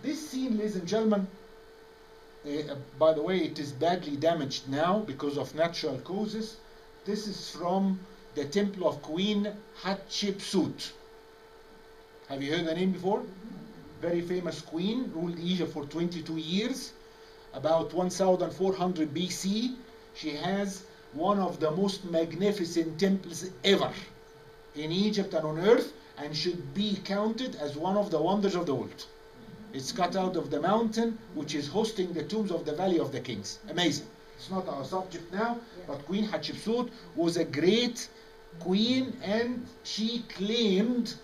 This scene, ladies and gentlemen, by the way, it is badly damaged now because of natural causes. This is from the temple of Queen Hatshepsut. Have you heard the name before? Very famous queen, ruled Egypt for 22 years. About 1400 BC, she has one of the most magnificent temples ever in Egypt and on earth, and should be counted as one of the wonders of the world. It's cut out of the mountain, which is hosting the tombs of the Valley of the Kings. Amazing. It's not our subject now, but Queen Hatshepsut was a great queen, and she claimed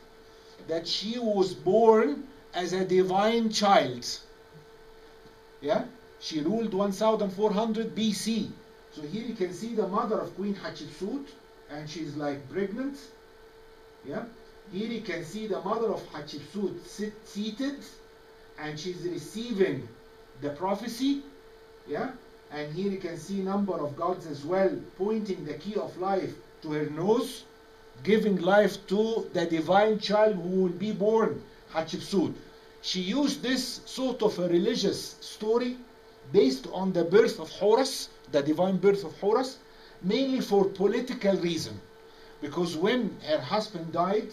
that she was born as a divine child. Yeah? She ruled 1400 BC. So here you can see the mother of Queen Hatshepsut, and she's like pregnant. Yeah? Here you can see the mother of Hatshepsut seated, and she's receiving the prophecy. Yeah? And here you can see number of gods as well, pointing the key of life to her nose, giving life to the divine child who will be born, Hatshepsut. She used this sort of a religious story based on the birth of Horus, the divine birth of Horus, mainly for political reason. Because when her husband died,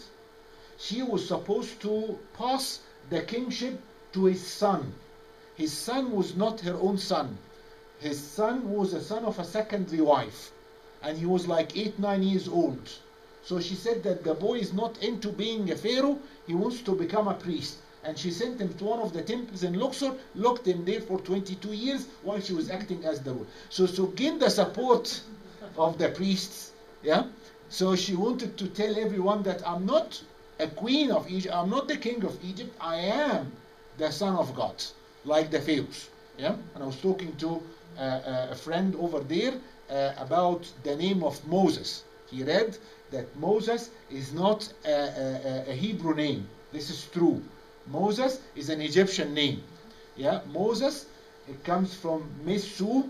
she was supposed to pass the kingship to his son. His son was not her own son. His son was a son of a secondary wife, and he was like 8-9 years old. So she said that the boy is not into being a pharaoh, he wants to become a priest. And she sent him to one of the temples in Luxor, locked him there for 22 years while she was acting as the ruler. So to gain the support of the priests, yeah. So she wanted to tell everyone that I'm not a queen of Egypt, I'm not the king of Egypt, I am the son of God, like the pharaohs. Yeah. And I was talking to a friend over there about the name of Moses. He read that Moses is not a Hebrew name. This is true. Moses is an Egyptian name. Yeah, Moses, it comes from Mesu.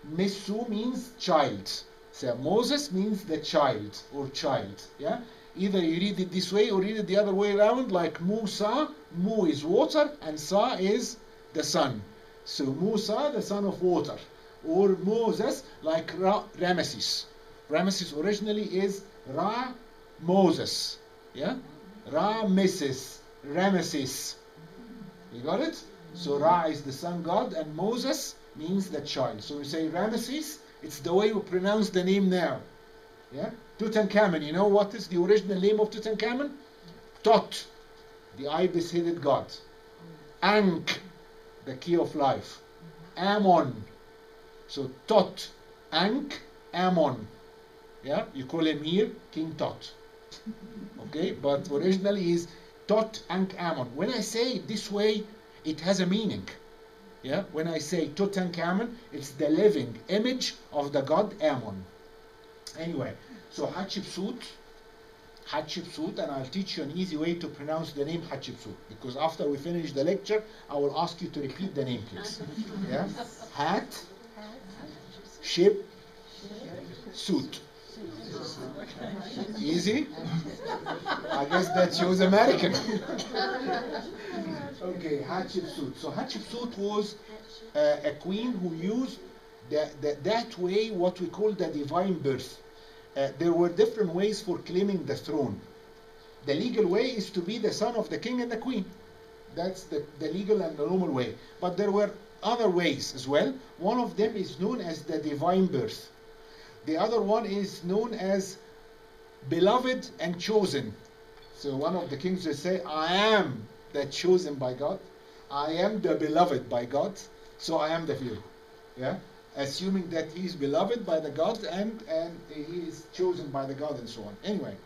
Mesu means child. So Moses means the child or child. Yeah, either you read it this way or read it the other way around, like Musa. Mu is water and Sa is the sun. So Musa, the son of water, or Moses, like Ramesses. Ramesses originally is Ra Moses. Yeah, Ramesses. Ramesses. You got it? So Ra is the sun god and Moses means the child. So we say Ramesses, it's the way we pronounce the name now. Yeah? Tutankhamun, you know what is the original name of Tutankhamun? Tot, the ibis-headed god. Ankh, the key of life. Ammon. So Tot, Ankh, Ammon. Yeah? You call him here King Tot. Okay? But originally he is Tot Ankh Ammon. When I say it this way, it has a meaning. Yeah? When I say Tutankhamun, it's the living image of the god Ammon. Anyway, so Hatshepsut, and I'll teach you an easy way to pronounce the name Hatshepsut, because after we finish the lecture, I will ask you to repeat the name, please. Yeah? Hat, ship, suit. Easy? I guess that she was American. Okay, Hatshepsut. So Hatshepsut was a queen who used that way, what we call the divine birth. There were different ways for claiming the throne. The legal way is to be the son of the king and the queen. That's the legal and the normal way. But there were other ways as well. One of them is known as the divine birth. The other one is known as beloved and chosen. So one of the kings will say, I am the chosen by God. I am the beloved by God. So I am the pharaoh. Yeah? Assuming that he is beloved by the God and he is chosen by the God and so on. Anyway,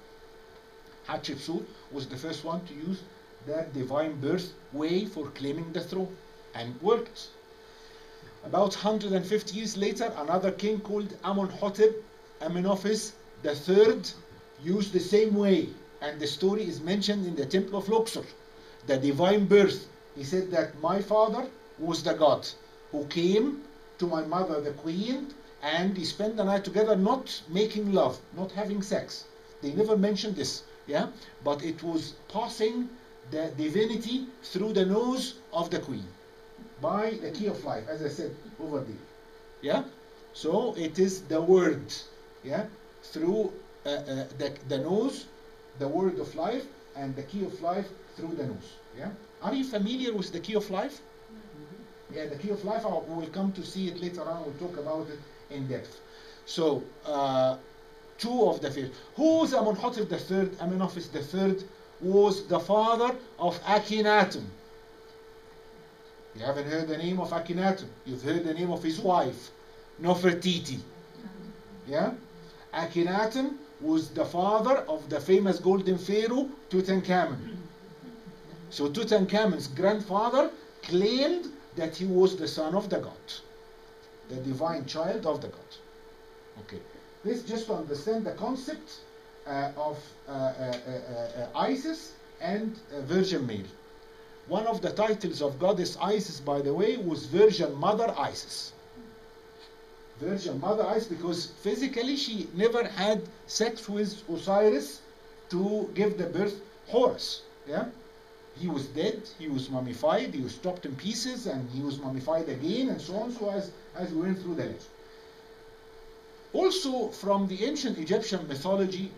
Hatshepsut was the first one to use that divine birth way for claiming the throne, and worked. About 150 years later, another king called Amenhotep, Amenophis III, used the same way, and the story is mentioned in the temple of Luxor. The divine birth. He said that my father was the god who came to my mother, the queen, and he spent the night together, not making love, not having sex. They never mentioned this, yeah? But it was passing the divinity through the nose of the queen by the key of life, as I said over there. Yeah? So it is the word, yeah, through the nose, the word of life, and the key of life through the nose. Yeah? Are you familiar with the key of life? Yeah, the key of life, we will come to see it later on. We'll talk about it in depth. So, two of the fifth. Who was Amenhotep the third? Amenhotep the third was the father of Akhenaten. You haven't heard the name of Akhenaten. You've heard the name of his wife, Nefertiti. Yeah? Akhenaten was the father of the famous golden pharaoh, Tutankhamun. So Tutankhamun's grandfather claimed that he was the son of the god, the divine child of the god. Okay. This just to understand the concept of Isis and Virgin Mary. One of the titles of goddess Isis, by the way, was Virgin Mother Isis. Virgin Mother Isis, because physically she never had sex with Osiris to give the birth Horus. Yeah? He was dead, he was mummified, he was chopped in pieces, and he was mummified again, and so on, so as we went through the legend. Also, from the ancient Egyptian mythology,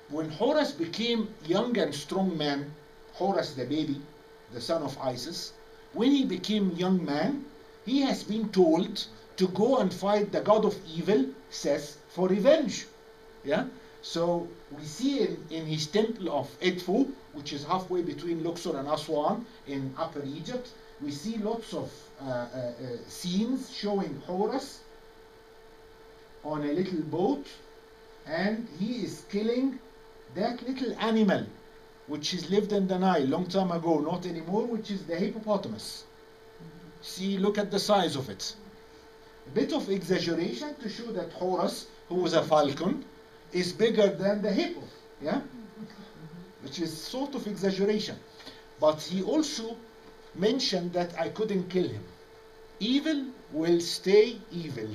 when Horus became young and strong man, Horus the baby, the son of Isis, when he became young man, he has been told to go and fight the god of evil, Seth, for revenge. Yeah? So we see in his temple of Edfu, which is halfway between Luxor and Aswan in Upper Egypt, we see lots of scenes showing Horus on a little boat, and he is killing that little animal which has lived in the Nile long time ago, not anymore, which is the hippopotamus. See, look at the size of it. A bit of exaggeration to show that Horus, who was a falcon, is bigger than the hippo, yeah? Which is sort of exaggeration. But he also mentioned that I couldn't kill him. Evil will stay evil,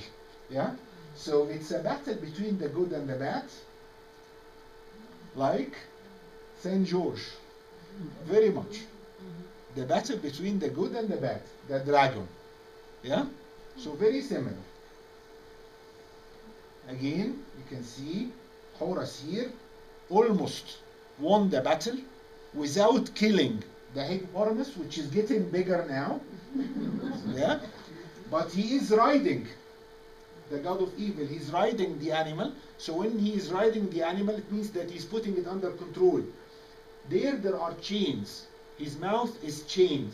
yeah? So it's a battle between the good and the bad, like Saint George, very much. The battle between the good and the bad, the dragon. Yeah? So very similar. Again, you can see Horus here almost won the battle without killing the hippopotamus, which is getting bigger now. Yeah? But he is riding the god of evil. He's riding the animal. So when he is riding the animal, it means that he's putting it under control. There are chains. His mouth is chained,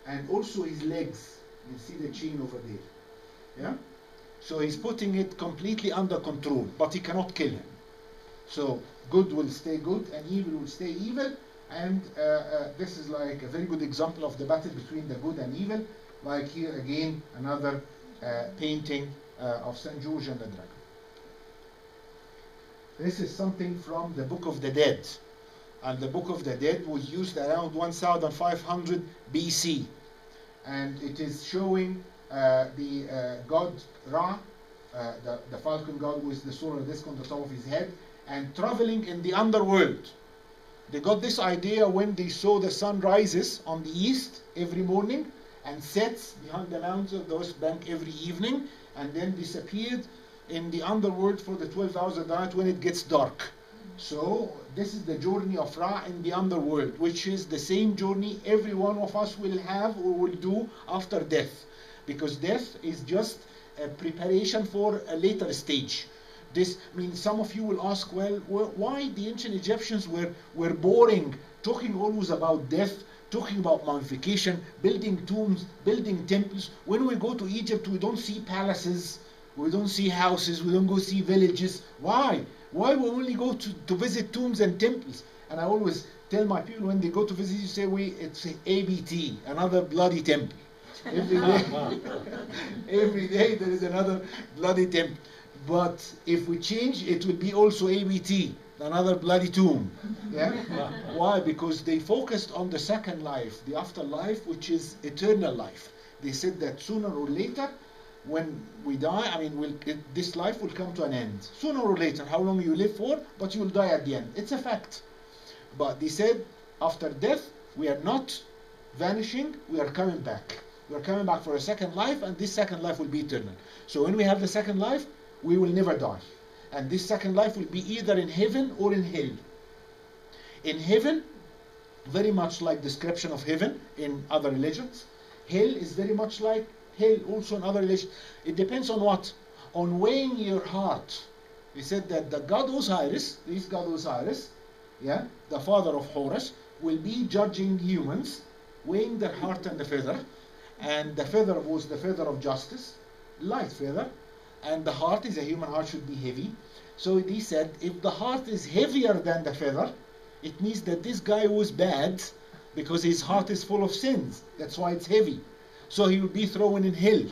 and also his legs. You see the chain over there. Yeah? So he's putting it completely under control, but he cannot kill him. So good will stay good, and evil will stay evil. And this is like a very good example of the battle between the good and evil. Like here again, another painting of St. George and the dragon. This is something from the Book of the Dead. And the Book of the Dead was used around 1500 BC. And it is showing the god Ra, the falcon god with the solar disc on the top of his head, and traveling in the underworld. They got this idea when they saw the sun rises on the east every morning and sets behind the mountains of the west bank every evening, and then disappeared in the underworld for the 12 hours of the night when it gets dark. So this is the journey of Ra in the underworld, which is the same journey every one of us will have or will do after death, because death is just a preparation for a later stage. This means some of you will ask, well, why the ancient Egyptians were boring, talking always about death, talking about mummification, building tombs, building temples. When we go to Egypt, we don't see palaces, we don't see houses, we don't go see villages. Why? Why we only go to visit tombs and temples? And I always tell my people when they go to visit, you say, it's ABT, another bloody temple. Every day there is another bloody temple. But if we change, it will be also ABT, another bloody tomb. Yeah? Why? Because they focused on the second life, the afterlife, which is eternal life. They said that sooner or later, when we die, this life will come to an end. Sooner or later, how long you live for, but you will die at the end. It's a fact. But they said, after death, We are not vanishing, we are coming back. We are coming back for a second life, and this second life will be eternal. So when we have the second life, we will never die. And this second life will be either in heaven or in hell. In heaven, very much like description of heaven in other religions. Hell is very much like hell also in other religions. It depends on what? On weighing your heart. We said that the god Osiris, this god Osiris, yeah, the father of Horus, will be judging humans, weighing their heart and the feather. And the feather was the feather of justice, light feather, and the heart is a human heart should be heavy. So he said, if the heart is heavier than the feather, it means that this guy was bad because his heart is full of sins. That's why it's heavy. So he will be thrown in hell.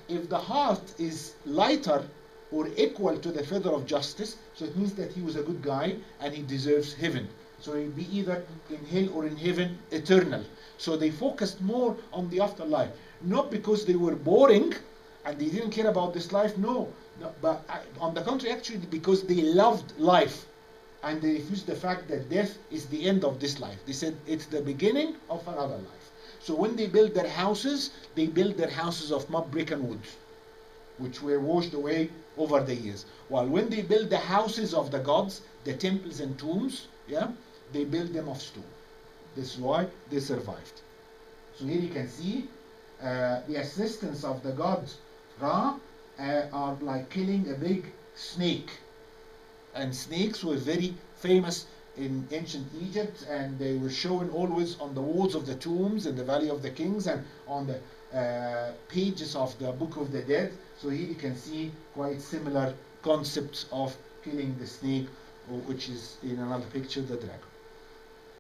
If the heart is lighter or equal to the feather of justice, so it means that he was a good guy and he deserves heaven. So he'll be either in hell or in heaven, eternal. So they focused more on the afterlife. Not because they were boring and they didn't care about this life, no. But on the contrary, actually, because they loved life. And they refused the fact that death is the end of this life. They said it's the beginning of another life. So when they build their houses, they build their houses of mud, brick and wood, which were washed away over the years. While when they build the houses of the gods, the temples and tombs, yeah, they build them of stone. This is why they survived. So here you can see the assistants of the god Ra are like killing a big snake. And snakes were very famous in ancient Egypt, and they were shown always on the walls of the tombs in the Valley of the Kings and on the pages of the Book of the Dead. So here you can see quite similar concepts of killing the snake, which is in another picture, the dragon.